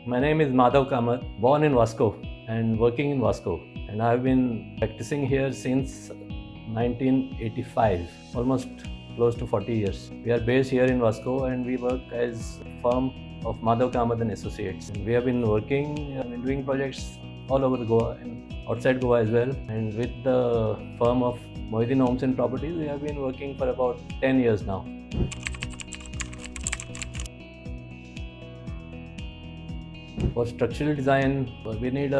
My name is Madhav Kamat, born in Vasco and working in Vasco. And I've been practicing here since 1985, almost close to 40 years. We are based here in Vasco and we work as a firm of Madhav Kamat and Associates. And we have been working and doing projects all over the Goa and outside Goa as well. And with the firm of Mohidin Homes and Properties, we have been working for about 10 years now. For structural design, we need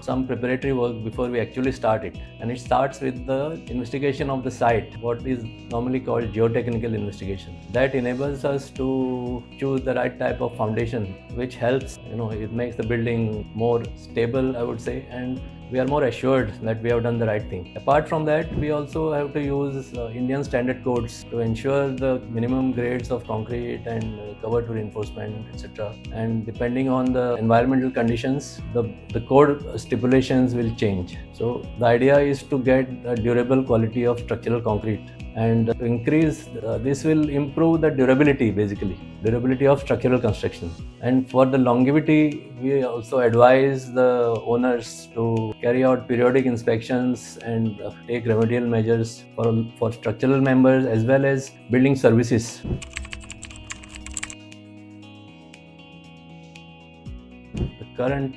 some preparatory work before we actually start it. And it starts with the investigation of the site, what is normally called geotechnical investigation. That enables us to choose the right type of foundation, which helps, it makes the building more stable, I would say, and we are more assured that we have done the right thing. Apart from that, we also have to use Indian standard codes to ensure the minimum grades of concrete and cover to reinforcement, etc. And depending on the environmental conditions, the code stipulations will change. So the idea is to get a durable quality of structural concrete, and to increase this will improve the durability of structural construction. And for the longevity, we also advise the owners to carry out periodic inspections and take remedial measures for structural members as well as building services. The current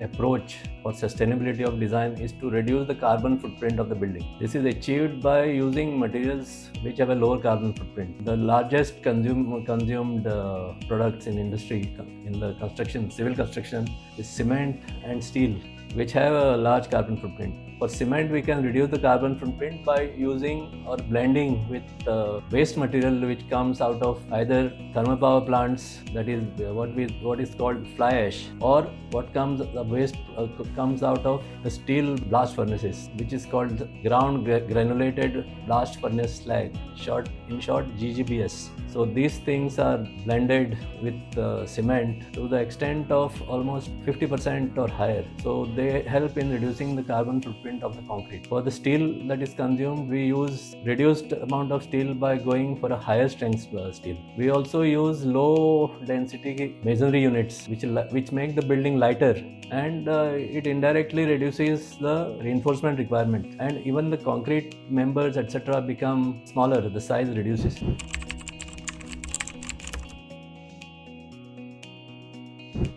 approach for sustainability of design is to reduce the carbon footprint of the building. This is achieved by using materials which have a lower carbon footprint. The largest consumed products in industry, in the construction, civil construction, is cement and steel, which have a large carbon footprint. For cement, we can reduce the carbon footprint by using or blending with waste material which comes out of either thermal power plants, that is what is called fly ash, or what comes out of the steel blast furnaces, which is called ground granulated blast furnace slag, in short GGBS. So these things are blended with cement to the extent of almost 50% or higher. So they help in reducing the carbon footprint of the concrete. For the steel that is consumed, we use reduced amount of steel by going for a higher strength steel. We also use low density masonry units which make the building lighter, and it indirectly reduces the reinforcement requirement, and even the concrete members etc. become smaller, the size reduces.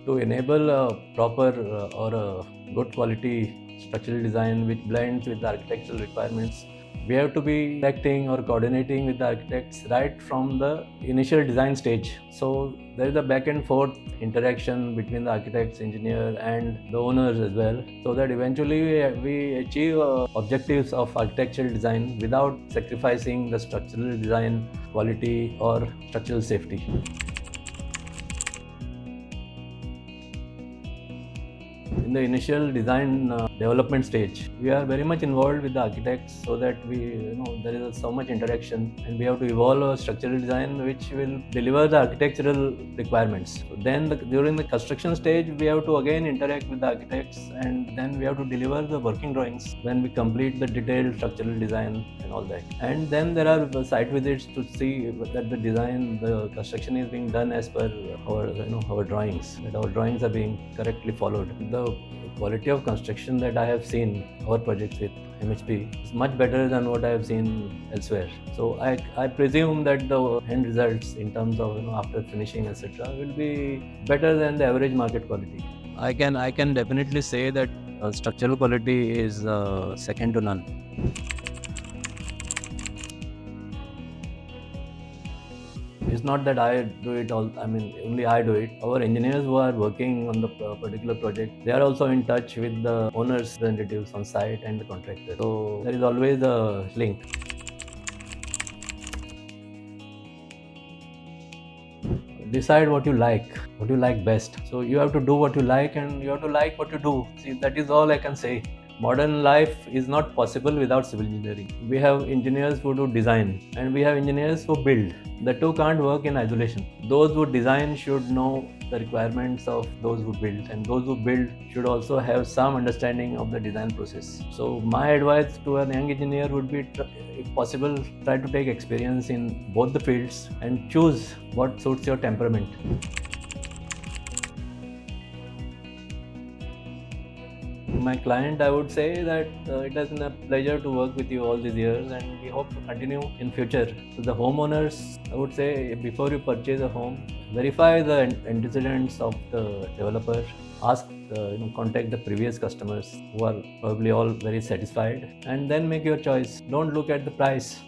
To enable a proper or a good quality structural design which blends with the architectural requirements, we have to be acting or coordinating with the architects right from the initial design stage. So there is a back and forth interaction between the architects, engineer and the owners as well, so that eventually we achieve objectives of architectural design without sacrificing the structural design quality or structural safety. In the initial design development stage, we are very much involved with the architects, so that there is so much interaction, and we have to evolve a structural design which will deliver the architectural requirements. So then during the construction stage, we have to again interact with the architects, and then we have to deliver the working drawings when we complete the detailed structural design and all that. And then there are site visits to see that the construction is being done as per our drawings, that our drawings are being correctly followed. The quality of construction that I have seen our projects with MHP is much better than what I have seen elsewhere. So I presume that the end results in terms of after finishing etc. will be better than the average market quality. I can definitely say that structural quality is second to none. It's not that I do it all, only I do it. Our engineers who are working on the particular project, they are also in touch with the owners' representatives on site and the contractor. So there is always a link. Decide what you like best. So you have to do what you like, and you have to like what you do. See, that is all I can say. Modern life is not possible without civil engineering. We have engineers who do design, and we have engineers who build. The two can't work in isolation. Those who design should know the requirements of those who build, and those who build should also have some understanding of the design process. So my advice to a young engineer would be, if possible, try to take experience in both the fields and choose what suits your temperament. my client, I would say that it has been a pleasure to work with you all these years, and we hope to continue in future. To the homeowners, I would say before you purchase a home, verify the antecedents of the developer. Ask, contact the previous customers who are probably all very satisfied, and then make your choice. Don't look at the price.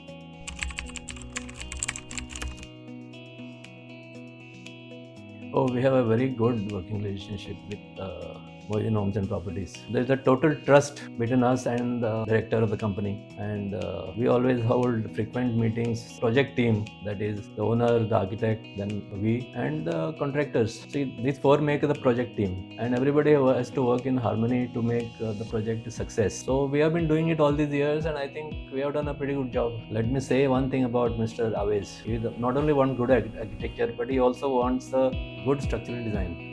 Oh, we have a very good working relationship with Mohidin Homes and Properties. There's a total trust between us and the director of the company, and we always hold frequent meetings. Project team, that is the owner, the architect, then we, and the contractors. See, these four make the project team, and everybody has to work in harmony to make the project a success. So we have been doing it all these years, and I think we have done a pretty good job. Let me say one thing about Mr. Awes. He not only wants good architecture, but he also wants a good structural design.